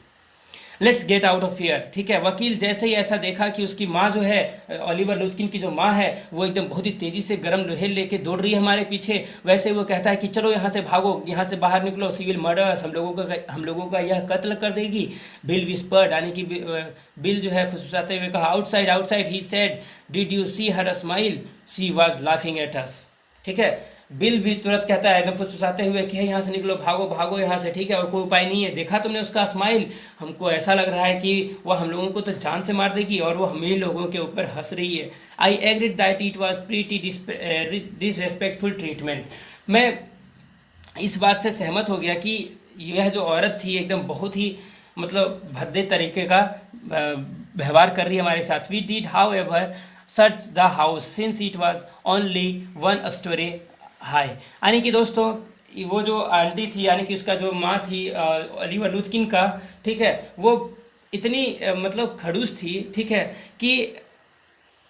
[SPEAKER 1] Let's get out of here. ठीक है, वकील जैसे ही ऐसा देखा कि उसकी माँ जो है, ओलिवर लुथकिन की जो माँ है, वो एकदम बहुत ही तेज़ी से गर्म लोहे लेके दौड़ रही है हमारे पीछे, वैसे ही वो कहता है कि चलो यहाँ से भागो, यहाँ से बाहर निकलो, सिविल मर्डर्स, हम लोगों का यह कत्ल कर देगी। बिल विस्पर्ड, यानी कि बिल जो है फुसफुसाते हुए कहा, outside outside, he said, did you see her smile, she was laughing at us. ठीक है, बिल भी तुरंत कहता है एकदम फुसफुसाते हुए कि यहाँ से निकलो, भागो भागो यहाँ से। ठीक है, और कोई उपाय नहीं है, देखा तुमने उसका स्माइल, हमको ऐसा लग रहा है कि वो हम लोगों को तो जान से मार देगी और वो हम ही लोगों के ऊपर हंस रही है। I agreed that it was pretty disrespectful treatment. मैं इस बात से सहमत हो गया कि यह जो औरत थी एकदम बहुत ही मतलब भद्दे तरीके का व्यवहार कर रही है हमारे साथ। We did however search the house since it was only 1 story high. यानी कि दोस्तों, वो जो आंटी थी, यानी कि उसका जो माँ थी ओलिवर लुथकिन का, ठीक है, वो इतनी मतलब खड़ूस थी, ठीक है, कि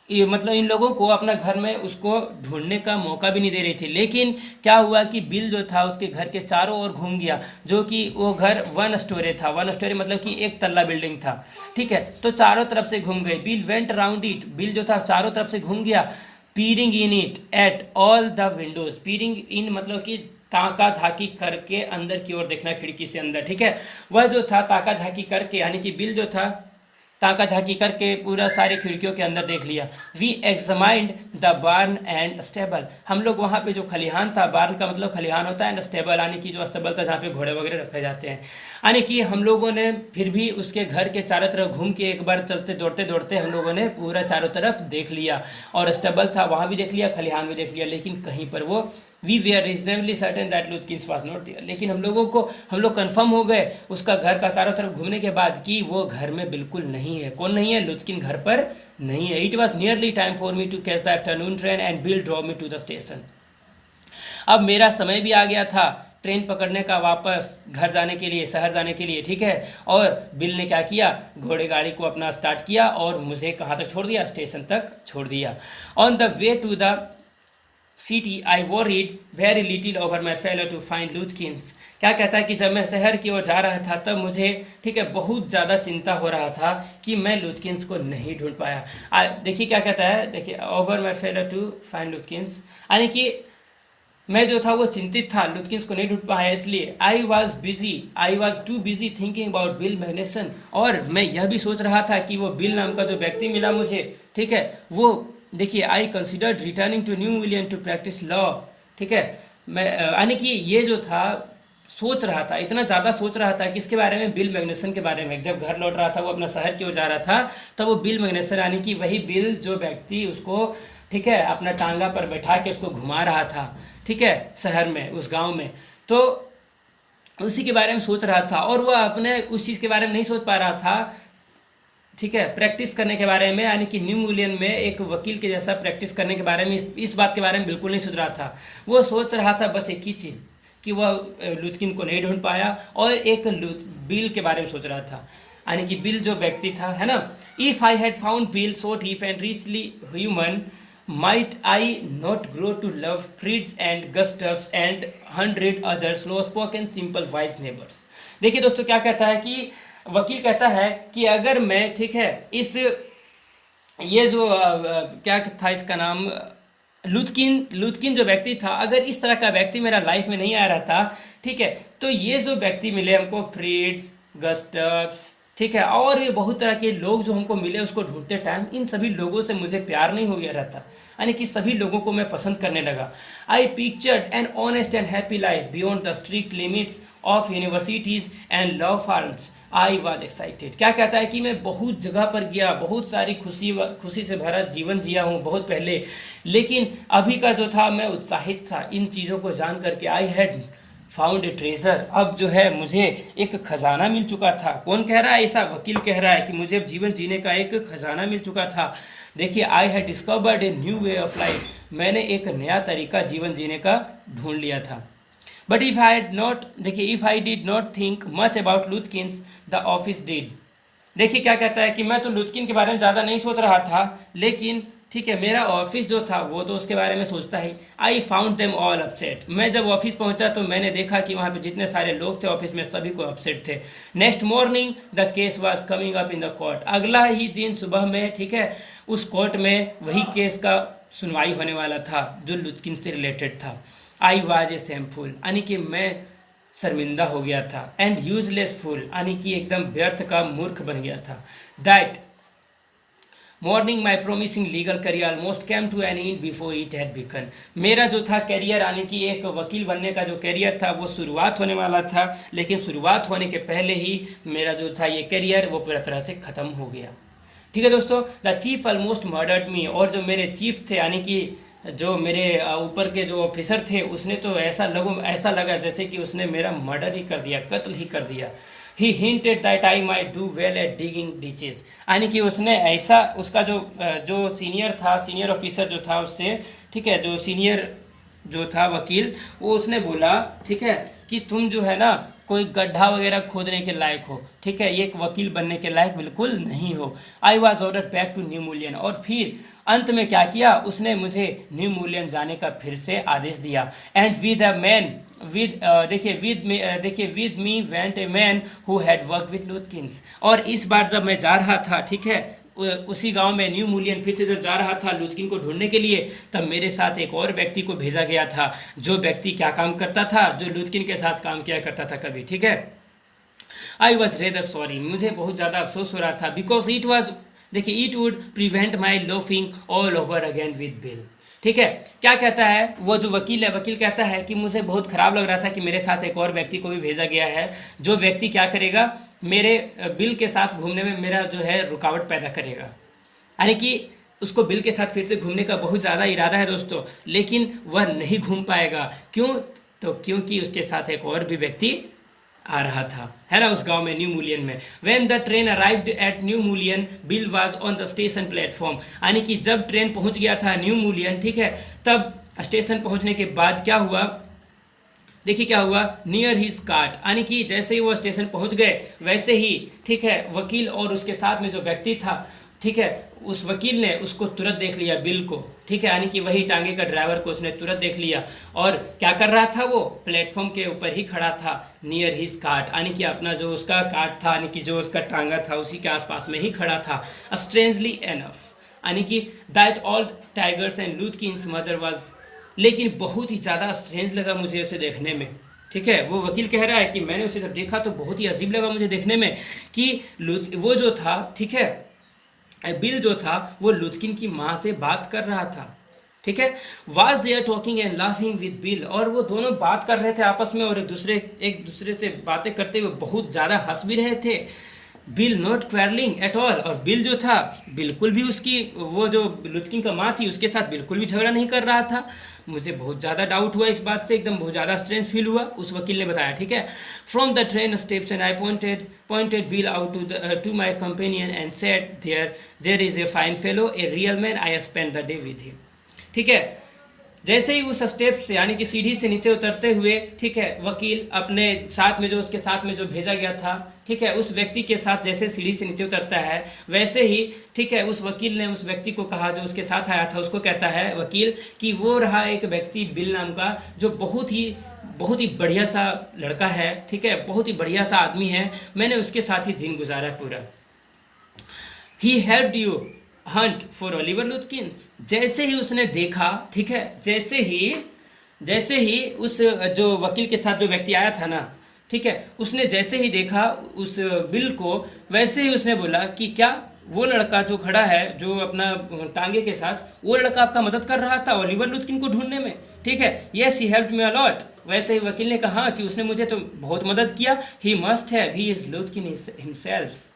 [SPEAKER 1] ये मतलब इन लोगों को अपना घर में उसको ढूंढने का मौका भी नहीं दे रही थी। लेकिन क्या हुआ कि बिल जो था उसके घर के चारों ओर घूम गया, जो कि वो घर 1 स्टोरी था। 1 स्टोरी मतलब कि 1 तल्ला बिल्डिंग था। ठीक है, तो चारों तरफ से घूम गए। Bill went around it, Bill जो था चारों तरफ से घूम गया। Peering in it at all the windows, peering in मतलब कि ताका झाकी करके अंदर की ओर देखना, खिड़की से अंदर। ठीक है, वह जो था ताका झाकी करके, यानी कि बिल जो था ताका झाकी करके पूरा सारी खिड़कियों के अंदर देख लिया। We examined the barn and stable, हम लोग वहाँ पे जो खलिहान था, बार्न का मतलब खलिहान होता है, एंड स्टेबल यानी कि जो अस्तबल था जहाँ पे घोड़े वगैरह रखे जाते हैं। यानी कि हम लोगों ने फिर भी उसके घर के चारों तरफ घूम के एक बार चलते दौड़ते दौड़ते हम लोगों ने पूरा चारों तरफ देख लिया, और स्टेबल था वहाँ भी देख लिया, खलिहान भी देख लिया, लेकिन कहीं पर वो we we are reasonably certain that Lutkins was not there. लेकिन हम लोग कंफर्म हो गए उसका घर का चारों तरफ घूमने के बाद कि वो घर में बिल्कुल नहीं है। कौन नहीं है? लुथकिन घर पर नहीं है। It was nearly time for me to catch the afternoon train and Bill drop me to the station. अब मेरा समय भी आ गया था ट्रेन पकड़ने का, वापस घर जाने के लिए, शहर जाने के लिए। ठीक है, और बिल ने क्या किया, घोड़े गाड़ी को अपना स्टार्ट किया और मुझे कहाँ तक छोड़ दिया? स्टेशन तक छोड़ दिया। On the way to the city I worried very little over my failure to find Lutkins. क्या कहता है कि जब मैं शहर की ओर जा रहा था तब मुझे, ठीक है, बहुत ज़्यादा चिंता हो रहा था कि मैं लुथकिंस को नहीं ढूंढ पाया। देखिए क्या कहता है, देखिए, over my failure to find Lutkins, यानी कि मैं जो था वो चिंतित था लुथकिंस को नहीं ढूंढ पाया, इसलिए I was too busy thinking about bill मैग्नेसन। और मैं यह भी सोच रहा था कि वो बिल नाम का जो व्यक्ति मिला मुझे, ठीक है, वो देखिए, I considered returning to New Willian to practise law. ठीक है, मैं यानी कि ये जो था सोच रहा था, इतना ज़्यादा सोच रहा था किसके बारे में? बिल मैग्नेसन के बारे में। जब घर लौट रहा था, वो अपना शहर की ओर जा रहा था, तब वो बिल मैग्नेसन, यानी कि वही बिल जो व्यक्ति उसको, ठीक है, अपना टांगा पर बैठा के उसको घुमा रहा था, ठीक है, शहर में, उस गांव में, तो उसी के बारे में सोच रहा था। और वह अपने उस चीज़ के बारे में नहीं सोच पा रहा था, ठीक है, प्रैक्टिस करने के बारे में, यानी कि न्यू मिलियन में एक वकील के जैसा प्रैक्टिस करने के बारे में, इस बात के बारे में बिल्कुल नहीं सोच रहा था। वो सोच रहा था बस एक ही चीज़ कि वह लुथकिन को नहीं ढूंढ पाया, और एक बिल के बारे में सोच रहा था, यानी कि बिल जो व्यक्ति था, है ना। If I had found bill so deep and richly human, might I not grow to love Fritz and Gustavs and 100 other slow spoken simple wise neighbors। देखिए दोस्तों, क्या कहता है कि वकील कहता है कि अगर मैं, ठीक है, ये जो क्या था इसका नाम, लुथकिन जो व्यक्ति था, अगर इस तरह का व्यक्ति मेरा लाइफ में नहीं आ रहा था, ठीक है, तो ये जो व्यक्ति मिले हमको, फ्रिट्स, गस्टव्स, ठीक है, और भी बहुत तरह के लोग जो हमको मिले उसको ढूंढते टाइम, इन सभी लोगों से मुझे प्यार नहीं हो गया रहता, यानी कि सभी लोगों को मैं पसंद करने लगा। I pictured an honest and happy life beyond the strict limits of universities and law firms. I was excited. क्या कहता है कि मैं बहुत जगह पर गया, बहुत सारी खुशी से भरा जीवन जिया हूँ बहुत पहले, लेकिन अभी का जो था मैं उत्साहित था इन चीज़ों को जान करके। I had found a treasure, अब जो है मुझे एक खजाना मिल चुका था। कौन कह रहा है? ऐसा वकील कह रहा है कि मुझे जीवन जीने का एक खजाना मिल चुका था। देखिए, I had discovered a new way of life, मैंने एक नया तरीका जीवन जीने का ढूंढ लिया था। But if I had not, देखिए, if I did not think much about Lutkins the office did, देखिए क्या कहता है कि मैं तो लुत्किन के बारे में ज़्यादा नहीं सोच रहा था, लेकिन ठीक है मेरा ऑफिस जो था वो तो उसके बारे में सोचता ही। I found them all upset. मैं जब ऑफिस पहुंचा तो मैंने देखा कि वहाँ पे जितने सारे लोग थे ऑफिस में सभी को अपसेट थे। Next morning the case was coming up in the court. अगला ही दिन सुबह में ठीक है उस कोर्ट में वही केस का सुनवाई होने वाला था जो लुत्किन से रिलेटेड था। आई वाज ए सेमफुल यानी कि मैं शर्मिंदा हो गया था, एंड यूजलेस फुल यानी कि एकदम व्यर्थ का मूर्ख बन गया था। That morning my promising legal career almost came to an end before it had begun. मेरा जो था करियर यानी कि एक वकील बनने का जो करियर था वो शुरुआत होने वाला था, लेकिन शुरुआत होने के पहले ही मेरा जो था ये करियर वो पूरा तरह से ख़त्म हो गया। ठीक है दोस्तों, द चीफ ऑलमोस्ट मर्डर्ड मी। और जो मेरे चीफ थे यानी कि जो मेरे ऊपर के जो ऑफिसर थे उसने तो ऐसा लगा जैसे कि उसने मेरा मर्डर ही कर दिया, कत्ल ही कर दिया। He hinted that I might do well at digging ditches. यानी कि उसने ऐसा उसका जो सीनियर ऑफिसर जो था उससे ठीक है जो सीनियर जो था वकील वो उसने बोला ठीक है कि तुम जो है ना कोई गड्ढा वगैरह खोदने के लायक हो, ठीक है ये एक वकील बनने के लायक बिल्कुल नहीं हो। I was ordered back to New Mullion. और फिर अंत में क्या किया उसने मुझे न्यू मूलियन जाने का फिर से आदेश दिया। एंड विद अ मैन देखिए with me went a man who had work with Lutkins. और इस बार जब मैं जा रहा था ठीक है उसी गांव में न्यू मूलियन फिर से जब जा रहा था लुत्किन को ढूंढने के लिए, तब मेरे साथ एक और व्यक्ति को भेजा गया था। जो व्यक्ति क्या काम करता था, जो लुत्किन के साथ काम किया करता था कभी, ठीक है। आई वॉज रेदर सॉरी, मुझे बहुत ज़्यादा अफसोस हो रहा था, बिकॉज इट वॉज देखिए it would prevent my loafing all over again with bill. ठीक है क्या कहता है वो जो वकील है, वकील कहता है कि मुझे बहुत ख़राब लग रहा था कि मेरे साथ एक और व्यक्ति को भी भेजा गया है, जो व्यक्ति क्या करेगा मेरे बिल के साथ घूमने में मेरा जो है रुकावट पैदा करेगा। यानी कि उसको बिल के साथ फिर से घूमने का बहुत ज़्यादा इरादा है दोस्तों, लेकिन वह नहीं घूम पाएगा। क्यों? तो क्योंकि उसके साथ एक और भी व्यक्ति आ रहा था, है ना, उस गांव में न्यू मूलियन में। When the train arrived at New Mullion Bill was on the station platform. यानी कि जब ट्रेन पहुंच गया था न्यू मूलियन ठीक है, तब स्टेशन पहुंचने के बाद क्या हुआ, देखिए क्या हुआ, नियर हिज कार्ट। यानी कि जैसे ही वो स्टेशन पहुंच गए वैसे ही ठीक है वकील और उसके साथ में जो व्यक्ति था ठीक है उस वकील ने उसको तुरंत देख लिया बिल को, ठीक है, यानी कि वही टांगे का ड्राइवर को उसने तुरंत देख लिया। और क्या कर रहा था, वो प्लेटफॉर्म के ऊपर ही खड़ा था, नियर हिज कार्ट, यानी कि अपना जो उसका कार्ट था यानी कि जो उसका टांगा था उसी के आसपास में ही खड़ा था। स्ट्रेंजली एनफ यानी कि that all tigers and Lutkins mother was, लेकिन बहुत ही ज़्यादा स्ट्रेंज लगा मुझे उसे देखने में। ठीक है, वो वकील कह रहा है कि मैंने उसे जब देखा तो बहुत ही अजीब लगा मुझे देखने में कि वो जो था ठीक है बिल जो था वो लुत्किन की माँ से बात कर रहा था। ठीक है, was there talking and laughing with Bill, और वो दोनों बात कर रहे थे आपस में और एक दूसरे से बातें करते हुए बहुत ज़्यादा हंस भी रहे थे। Bill not quarrelling at all, और बिल जो था बिल्कुल भी उसकी वो जो लुत्किन का माँ थी उसके साथ बिल्कुल भी झगड़ा नहीं कर रहा था। मुझे बहुत ज़्यादा डाउट हुआ इस बात से, एकदम बहुत ज़्यादा स्ट्रेंज फील हुआ। उस वकील ने बताया ठीक है, from the train steps and I pointed Bill out to my companion and said there is a fine fellow, a real man, I spend the day with him. ठीक है, जैसे ही उस स्टेप से यानी कि सीढ़ी से नीचे उतरते हुए ठीक है वकील अपने साथ में जो उसके साथ में जो भेजा गया था ठीक है उस व्यक्ति के साथ जैसे सीढ़ी से नीचे उतरता है वैसे ही ठीक है उस वकील ने उस व्यक्ति को कहा जो उसके साथ आया था, उसको कहता है वकील कि वो रहा एक व्यक्ति बिल नाम का जो बहुत ही बढ़िया सा लड़का है, ठीक है, बहुत ही बढ़िया सा आदमी है, मैंने उसके साथ ही दिन गुजारा पूरा। He helped you hunt for Oliver Lutkins. जैसे ही उसने देखा ठीक है, जैसे ही उस जो वकील के साथ जो व्यक्ति आया था ना ठीक है उसने जैसे ही देखा उस बिल को, वैसे ही उसने बोला कि क्या वो लड़का जो खड़ा है जो अपना टांगे के साथ, वो लड़का आपका मदद कर रहा था ओलिवर लुत्किन को ढूंढने में? ठीक है, yes he helped me a lot. वैसे ही वकील ने कहा कि उसने मुझे तो बहुत मदद किया। He must have, he is Lutkin himself.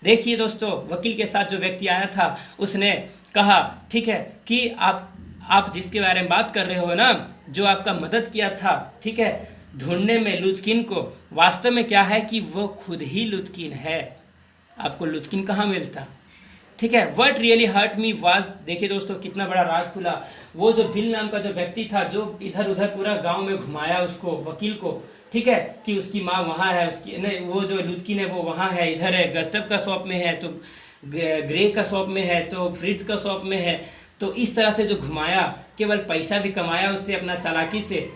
[SPEAKER 1] देखिए दोस्तों, वकील के साथ जो व्यक्ति आया था उसने कहा ठीक है कि आप जिसके बारे में बात कर रहे हो ना, जो आपका मदद किया था ठीक है ढूंढने में लुत्किन को, वास्तव में क्या है कि वो खुद ही लुत्किन है। आपको लुत्किन कहाँ मिलता? ठीक है। What really hurt me was, देखिए दोस्तों कितना बड़ा राज खुला। वो जो बिल नाम का जो व्यक्ति था, जो इधर उधर पूरा गांव में घुमाया उसको, वकील को, ठीक है, कि उसकी माँ वहाँ है, उसकी नहीं, वो जो लुत्किन है वो वहाँ है, इधर है, गस्टव का शॉप में है, तो ग्रे का शॉप में है, तो फ्रिट्ज का शॉप में है। तो इस तरह से जो घुमाया, केवल पैसा भी कमाया उससे अपना चालाकी से।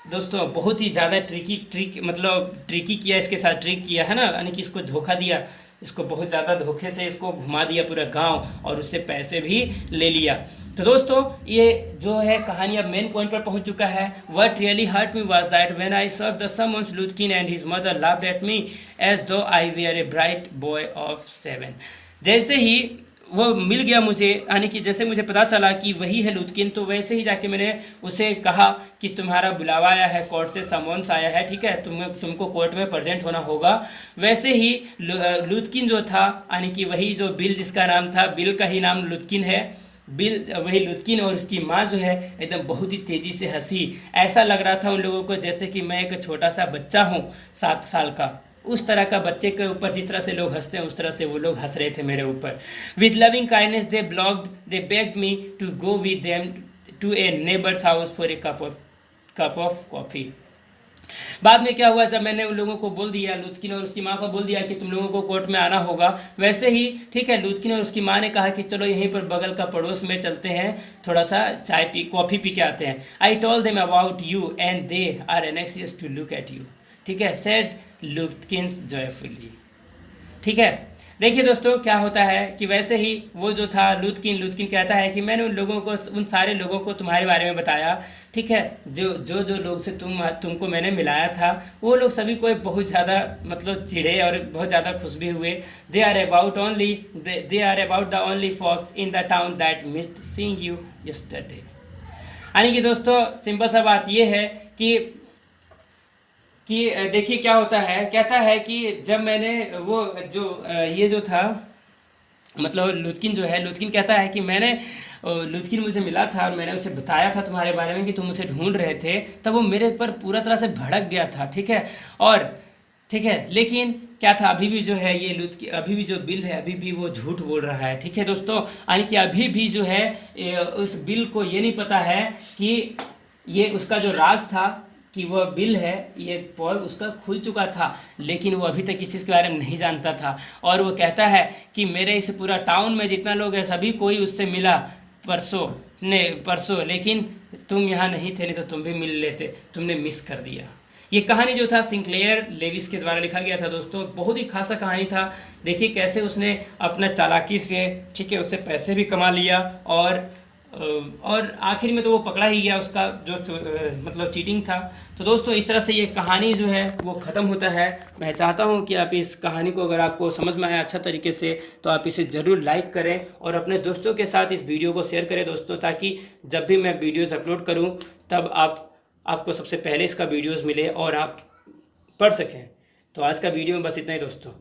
[SPEAKER 1] दोस्तों बहुत ही ज़्यादा ट्रिक मतलब ट्रिकी किया, इसके साथ ट्रिक किया है ना, यानी कि इसको धोखा दिया, इसको बहुत ज़्यादा धोखे से इसको घुमा दिया पूरा गांव, और उससे पैसे भी ले लिया। तो दोस्तों ये जो है कहानी अब मेन पॉइंट पर पहुंच चुका है। What really hurt me was that when I serve the summons Lutkin and his mother laughed at me as though I were a bright boy of 7। जैसे ही वो मिल गया मुझे, यानी कि जैसे मुझे पता चला कि वही है लुत्किन, तो वैसे ही जाके मैंने उसे कहा कि तुम्हारा बुलावा आया है, कोर्ट से समन्स आया है, ठीक है, तुमको कोर्ट में प्रेजेंट होना होगा। वैसे ही लुत्किन जो था, यानी कि वही जो बिल जिसका नाम था, बिल का ही नाम लुत्किन है, बिल वही लुत्किन और उसकी माँ जो है एकदम बहुत ही तेज़ी से हंसी। ऐसा लग रहा था उन लोगों को जैसे कि मैं एक छोटा सा बच्चा हूँ 7 साल का। उस तरह का बच्चे के ऊपर जिस तरह से लोग हंसते हैं उस तरह से वो लोग हंस रहे थे मेरे ऊपर। With loving kindness they begged me to go with them to a neighbour's house for a cup of coffee. बाद में क्या हुआ, जब मैंने उन लोगों को बोल दिया, लुत्किन और उसकी माँ को बोल दिया कि तुम लोगों को कोर्ट में आना होगा, वैसे ही ठीक है लुत्किन और उसकी माँ ने कहा कि चलो यहीं पर बगल का पड़ोस में चलते हैं, थोड़ा सा कॉफ़ी पी के आते हैं। I told them about you and they are anxious to look at you, ठीक है, सेड लुत्किन्स जॉयफुली। ठीक है, देखिए दोस्तों क्या होता है कि वैसे ही वो जो था लुत्किन कहता है कि मैंने उन सारे लोगों को तुम्हारे बारे में बताया, ठीक है, जो लोग से तुमको मैंने मिलाया था, वो लोग सभी को बहुत ज़्यादा मतलब चिढ़े और बहुत ज़्यादा खुश भी हुए। They are about the only folks in the town that missed seeing you yesterday. यानी कि दोस्तों सिंपल सा बात ये है कि देखिए क्या होता है, कहता है कि जब मैंने वो जो ये जो था, मतलब लुत्किन कहता है कि लुत्किन मुझे मिला था और मैंने उसे बताया था तुम्हारे बारे में कि तुम उसे ढूंढ रहे थे, तब वो मेरे पर पूरा तरह से भड़क गया था, ठीक है। और ठीक है, लेकिन क्या था, अभी भी जो है अभी भी जो बिल है अभी भी वो झूठ बोल रहा है, ठीक है दोस्तों। यानी कि अभी भी जो है उस बिल को ये नहीं पता है कि ये उसका जो राज था कि वह बिल है, ये पोल उसका खुल चुका था, लेकिन वो अभी तक इस चीज़ के बारे में नहीं जानता था। और वो कहता है कि मेरे इस पूरा टाउन में जितना लोग हैं सभी कोई उससे मिला परसों, लेकिन तुम यहाँ नहीं थे, नहीं तो तुम भी मिल लेते, तुमने मिस कर दिया। ये कहानी जो था सिंक्लेयर लेविस के द्वारा लिखा गया था दोस्तों, बहुत ही खासा कहानी था। देखिए कैसे उसने अपना चालाकी से, ठीक है, उससे पैसे भी कमा लिया, और आखिर में तो वो पकड़ा ही गया, उसका जो मतलब चीटिंग था। तो दोस्तों इस तरह से ये कहानी जो है वो ख़त्म होता है। मैं चाहता हूँ कि आप इस कहानी को, अगर आपको समझ में आया अच्छा तरीके से, तो आप इसे ज़रूर लाइक करें और अपने दोस्तों के साथ इस वीडियो को शेयर करें दोस्तों, ताकि जब भी मैं वीडियोज़ अपलोड करूँ तब आपको सबसे पहले इसका वीडियोज़ मिले और आप पढ़ सकें। तो आज का वीडियो में बस इतना ही दोस्तों।